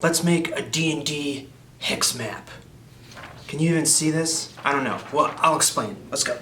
Let's make a D&D hex map. Can you even see this? I don't know. Well, I'll explain. Let's go.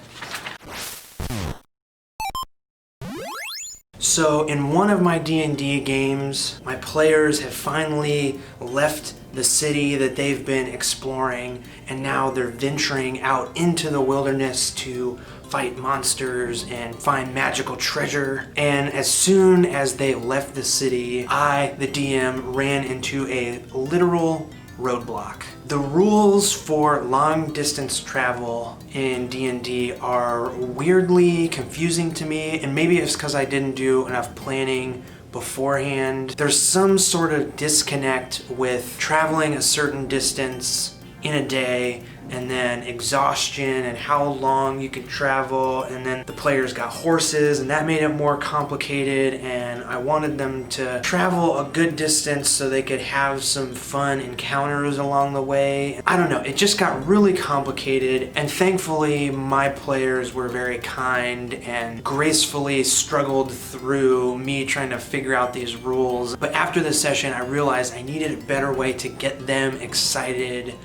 So in one of my D&D games, my players have finally left the city that they've been exploring, and now they're venturing out into the wilderness to fight monsters and find magical treasure. And as soon as they left the city, I, the DM, ran into a literal roadblock. The rules for long distance travel in D&D are weirdly confusing to me, and maybe it's because I didn't do enough planning beforehand. There's some sort of disconnect with traveling a certain distance in a day, and then exhaustion and how long you can travel, and then the players got horses and that made it more complicated, and I wanted them to travel a good distance so they could have some fun encounters along the way. I don't know, it just got really complicated, and thankfully my players were very kind and gracefully struggled through me trying to figure out these rules. But after the session I realized I needed a better way to get them excited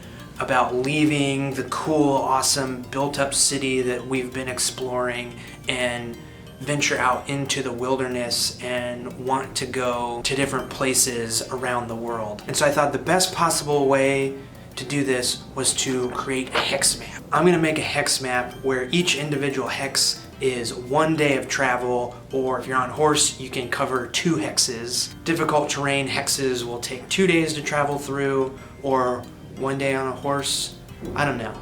about leaving the cool, awesome, built-up city that we've been exploring and venture out into the wilderness and want to go to different places around the world. And so I thought the best possible way to do this was to create a hex map. I'm gonna make a hex map where each individual hex is 1 day of travel, or if you're on horse, you can cover 2 hexes. Difficult terrain hexes will take 2 days to travel through, or 1 day on a horse. I don't know.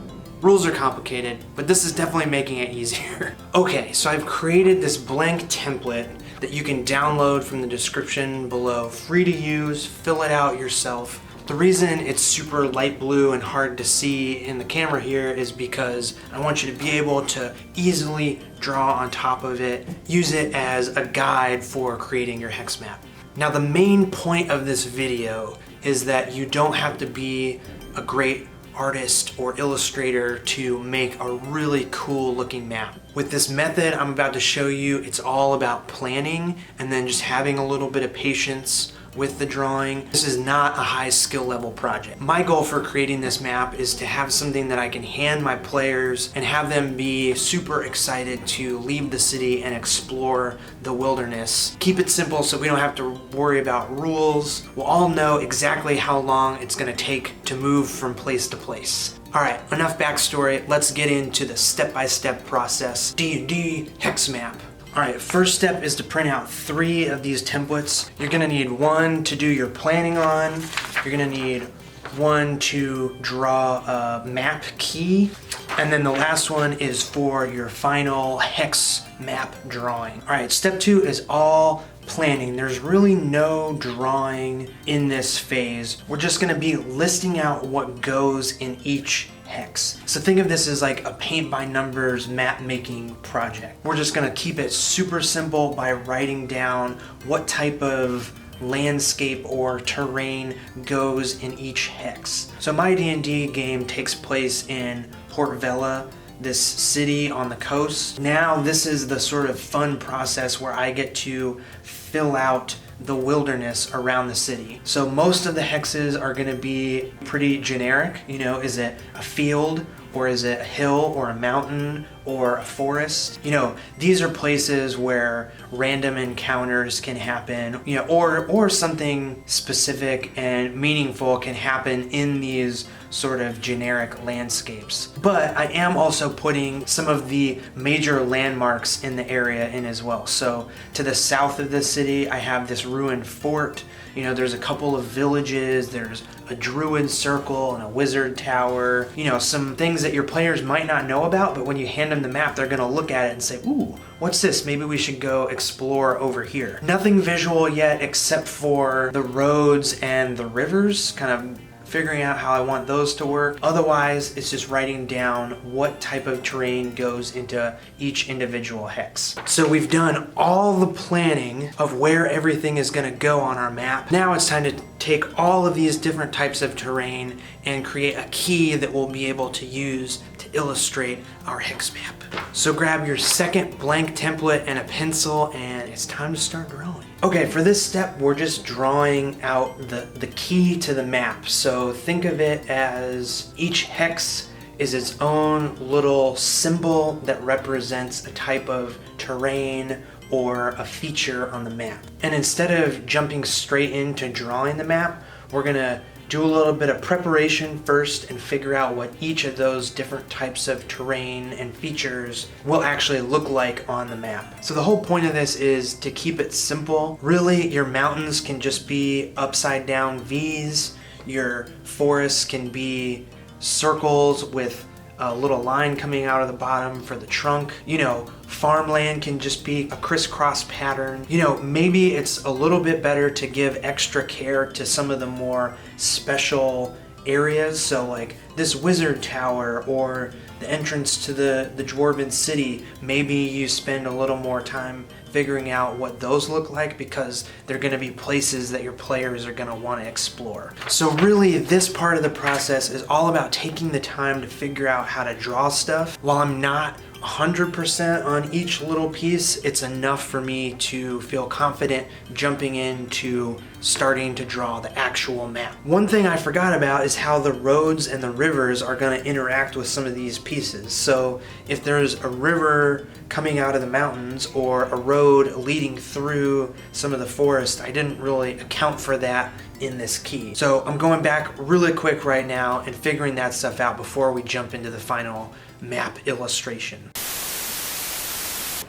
Rules are complicated, but this is definitely making it easier. Okay, so I've created this blank template that you can download from the description below. Free to use, fill it out yourself. The reason it's super light blue and hard to see in the camera here is because I want you to be able to easily draw on top of it, use it as a guide for creating your hex map. Now the main point of this video is that you don't have to be a great artist or illustrator to make a really cool looking map. With this method I'm about to show you, it's all about planning and then just having a little bit of patience with the drawing. This is not a high skill level project. My goal for creating this map is to have something that I can hand my players and have them be super excited to leave the city and explore the wilderness. Keep it simple so we don't have to worry about rules. We'll all know exactly how long it's gonna take to move from place to place. All right, enough backstory. Let's get into the step-by-step process. D&D hex map. All right, first step is to print out 3 of these templates. You're gonna need 1 to do your planning on. You're gonna need 1 to draw a map key. And then the last one is for your final hex map drawing. All right, step 2 is all planning. There's really no drawing in this phase. We're just gonna be listing out what goes in each hex. So think of this as like a paint by numbers map making project. We're just gonna keep it super simple by writing down what type of landscape or terrain goes in each hex. So my D&D game takes place in Port Vella, this city on the coast. Now this is the sort of fun process where I get to fill out the wilderness around the city. So most of the hexes are gonna be pretty generic. You know, is it a field, or is it a hill, or a mountain, or a forest? You know, these are places where random encounters can happen, you know, or something specific and meaningful can happen in these sort of generic landscapes. But I am also putting some of the major landmarks in the area in as well. So to the south of the city, I have this ruined fort. You know, there's a couple of villages, there's a druid circle and a wizard tower. You know, some things that your players might not know about, but when you hand them the map, they're gonna look at it and say, ooh, what's this? Maybe we should go explore over here. Nothing visual yet except for the roads and the rivers, kind of figuring out how I want those to work. Otherwise, it's just writing down what type of terrain goes into each individual hex. So we've done all the planning of where everything is gonna go on our map. Now it's time to take all of these different types of terrain and create a key that we'll be able to use to illustrate our hex map. So grab your second blank template and a pencil, and it's time to start drawing. Okay, for this step, we're just drawing out the key to the map. So think of it as each hex is its own little symbol that represents a type of terrain or a feature on the map. And instead of jumping straight into drawing the map, we're gonna do a little bit of preparation first and figure out what each of those different types of terrain and features will actually look like on the map. So the whole point of this is to keep it simple. Really, your mountains can just be upside down V's. Your forests can be circles with a little line coming out of the bottom for the trunk. You know, farmland can just be a crisscross pattern. You know, maybe it's a little bit better to give extra care to some of the more special areas. So like this wizard tower or the entrance to the dwarven city, maybe you spend a little more time figuring out what those look like, because they're going to be places that your players are going to want to explore. So really, this part of the process is all about taking the time to figure out how to draw stuff. While I'm not 100% on each little piece, it's enough for me to feel confident jumping into starting to draw the actual map. One thing I forgot about is how the roads and the rivers are going to interact with some of these pieces. So if there's a river coming out of the mountains or a road leading through some of the forest, I didn't really account for that in this key. So I'm going back really quick right now and figuring that stuff out before we jump into the final map illustration.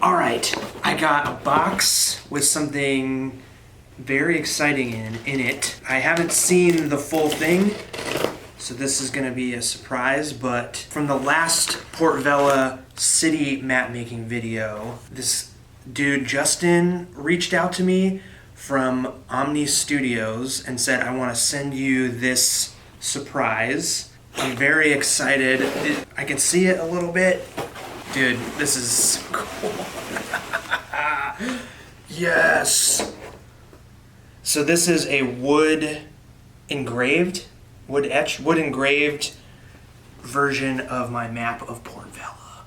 All right, I got a box with something very exciting in it. I haven't seen the full thing, so this is gonna be a surprise, but from the last Port Vella city map making video, this dude, Justin, reached out to me from Omni Studios and said, I wanna send you this surprise. I'm very excited. I can see it a little bit. Dude, this is so cool. Yes! So this is a wood engraved version of my map of Port Vella.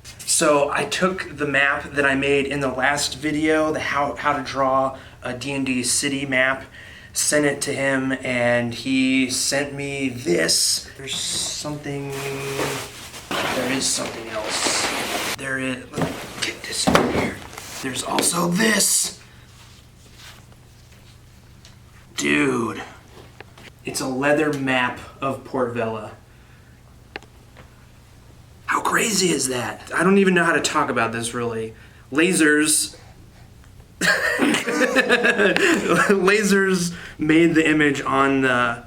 So I took the map that I made in the last video, the how to draw a D&D city map, sent it to him, and he sent me this. There is something else. Let me get this in here. There's also this. Dude, it's a leather map of Port Vella. How crazy is that? I don't even know how to talk about this really. Lasers made the image on the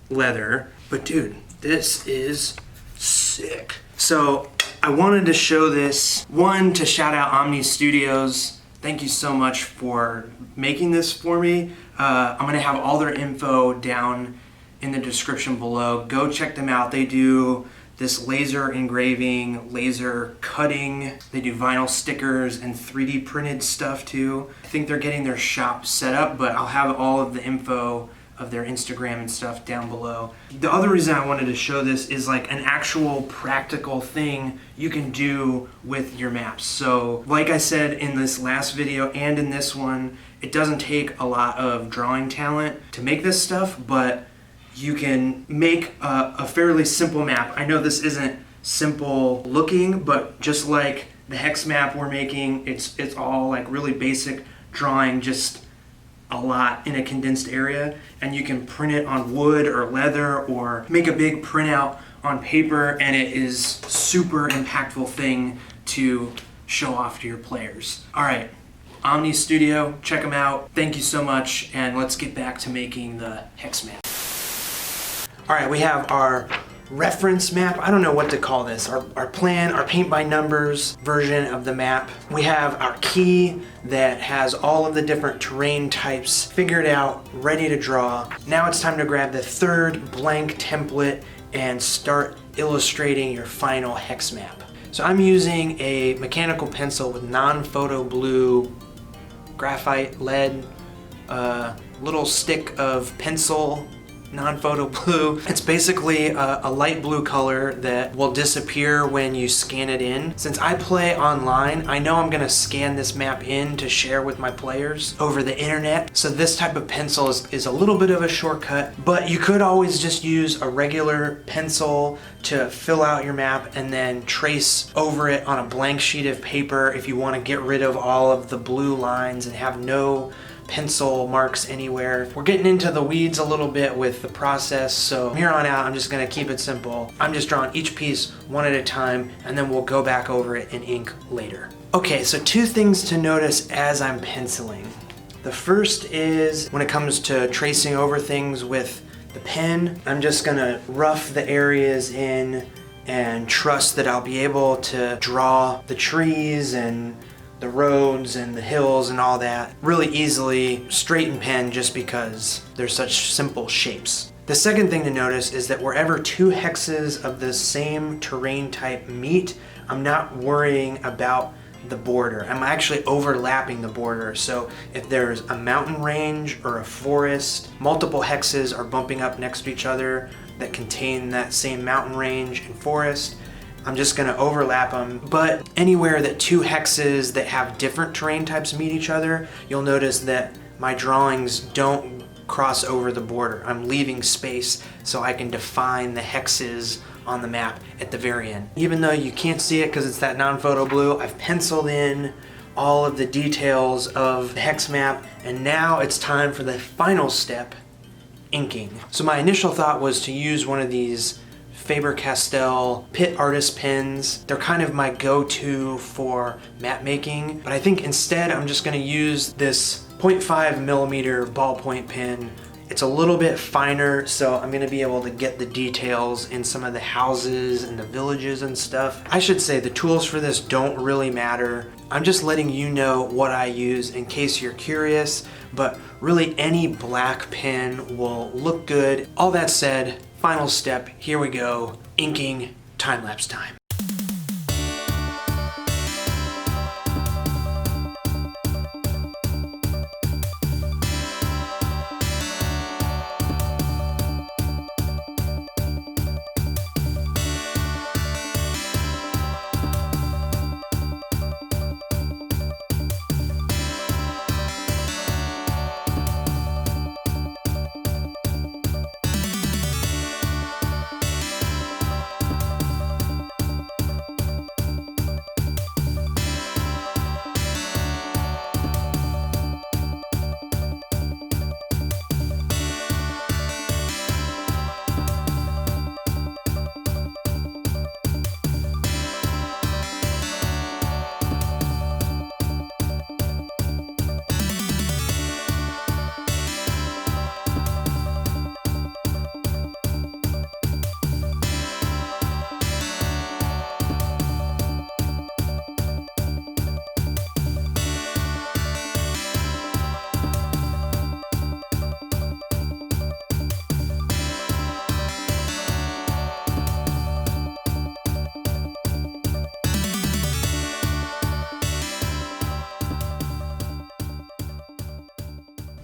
leather, but dude, this is sick. So I wanted to show this, one, to shout out Omni Studios. Thank you so much for making this for me. I'm gonna have all their info down in the description below. Go check them out. They do this laser engraving, laser cutting. They do vinyl stickers and 3D printed stuff too. I think they're getting their shop set up, but I'll have all of the info of their Instagram and stuff down below. The other reason I wanted to show this is like an actual practical thing you can do with your maps. So like I said in this last video and in this one, it doesn't take a lot of drawing talent to make this stuff, but you can make a fairly simple map. I know this isn't simple looking, but just like the hex map we're making, it's all like really basic drawing, just a lot in a condensed area, and you can print it on wood or leather or make a big printout on paper, and it is super impactful thing to show off to your players. All right, Omni Studio, check them out. Thank you so much, and let's get back to making the hex map. All right, we have our reference map. I don't know what to call this. Our plan, our paint by numbers version of the map. We have our key that has all of the different terrain types figured out, ready to draw. Now it's time to grab the third blank template and start illustrating your final hex map. So I'm using a mechanical pencil with non-photo blue graphite lead little stick of pencil, non-photo blue. It's basically a light blue color that will disappear when you scan it in. Since I play online, I know I'm gonna scan this map in to share with my players over the internet. So this type of pencil is a little bit of a shortcut, but you could always just use a regular pencil to fill out your map and then trace over it on a blank sheet of paper if you want to get rid of all of the blue lines and have no pencil marks anywhere. We're getting into the weeds a little bit with the process, so from here on out I'm just going to keep it simple. I'm just drawing each piece one at a time, and then we'll go back over it in ink later. Okay, so two things to notice as I'm penciling. The first is when it comes to tracing over things with the pen, I'm just going to rough the areas in and trust that I'll be able to draw the trees and the roads and the hills and all that really easily straight in pen, just because they're such simple shapes. The second thing to notice is that wherever two hexes of the same terrain type meet, I'm not worrying about the border. I'm actually overlapping the border. So if there's a mountain range or a forest, multiple hexes are bumping up next to each other that contain that same mountain range and forest, I'm just gonna overlap them. But anywhere that two hexes that have different terrain types meet each other, you'll notice that my drawings don't cross over the border. I'm leaving space so I can define the hexes on the map at the very end. Even though you can't see it because it's that non-photo blue, I've penciled in all of the details of the hex map, and now it's time for the final step, inking. So my initial thought was to use one of these Faber-Castell Pit Artist pens. They're kind of my go-to for map making, but I think instead I'm just gonna use this 0.5 millimeter ballpoint pen. It's a little bit finer, so I'm gonna be able to get the details in some of the houses and the villages and stuff. I should say the tools for this don't really matter. I'm just letting you know what I use in case you're curious, but really any black pen will look good. All that said, final step, here we go, inking, time-lapse time.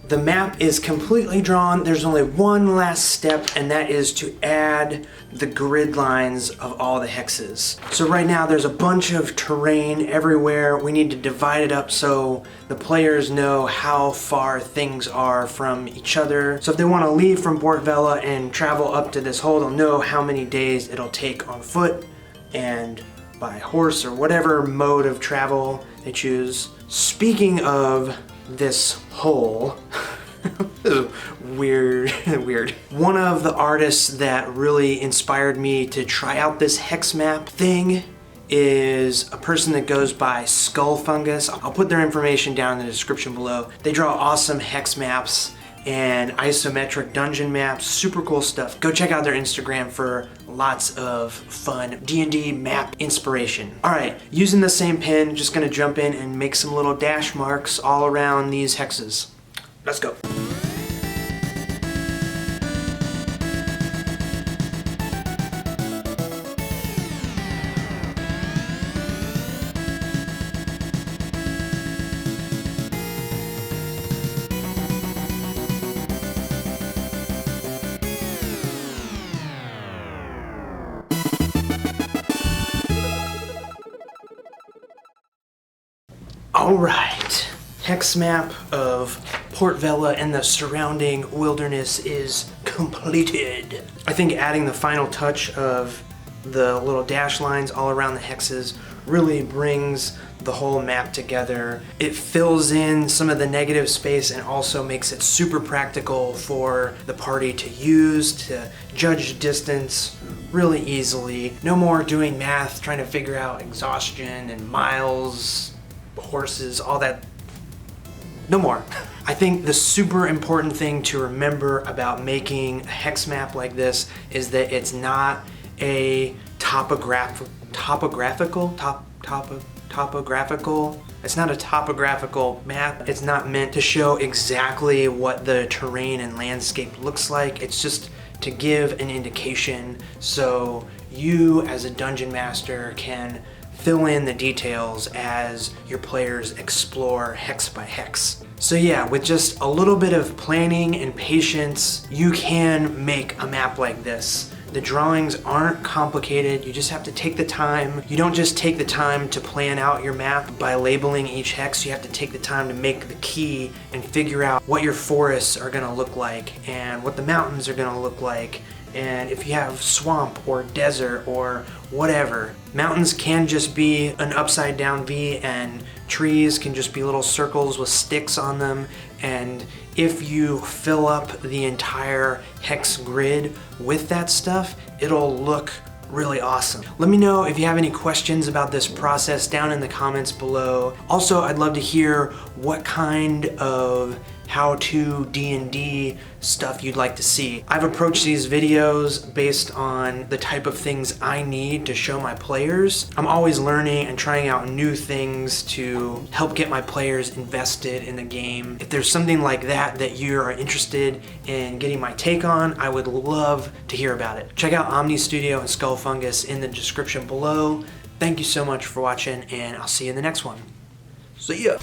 The map is completely drawn. There's only one last step, and that is to add the grid lines of all the hexes. So right now there's a bunch of terrain everywhere. We need to divide it up so the players know how far things are from each other. So if they want to leave from Port Vella and travel up to this hole, they'll know how many days it'll take on foot and by horse or whatever mode of travel they choose. Speaking of this hole, this is weird. One of the artists that really inspired me to try out this hex map thing is a person that goes by Skull Fungus. I'll put their information down in the description below. They draw awesome hex maps and isometric dungeon maps, super cool stuff. Go check out their Instagram for lots of fun D&D map inspiration. All right, using the same pen, just gonna jump in and make some little dash marks all around these hexes. Let's go. All right, hex map of Port Vela and the surrounding wilderness is completed. I think adding the final touch of the little dash lines all around the hexes really brings the whole map together. It fills in some of the negative space and also makes it super practical for the party to use to judge distance really easily. No more doing math, trying to figure out exhaustion and miles, horses, all that. No more. I think the super important thing to remember about making a hex map like this is that it's not a topographical, it's not a topographical map. It's not meant to show exactly what the terrain and landscape looks like. It's just to give an indication so you as a dungeon master can fill in the details as your players explore hex by hex. So yeah, with just a little bit of planning and patience, you can make a map like this. The drawings aren't complicated, you just have to take the time. You don't just take the time to plan out your map by labeling each hex, you have to take the time to make the key and figure out what your forests are gonna look like and what the mountains are gonna look like, and if you have swamp or desert or whatever. Mountains can just be an upside down V and trees can just be little circles with sticks on them, and if you fill up the entire hex grid with that stuff, it'll look really awesome. Let me know if you have any questions about this process down in the comments below. Also, I'd love to hear what kind of how-to D&D stuff you'd like to see. I've approached these videos based on the type of things I need to show my players. I'm always learning and trying out new things to help get my players invested in the game. If there's something like that that you are interested in getting my take on, I would love to hear about it. Check out Omni Studio and Skull Fungus in the description below. Thank you so much for watching, and I'll see you in the next one. See ya!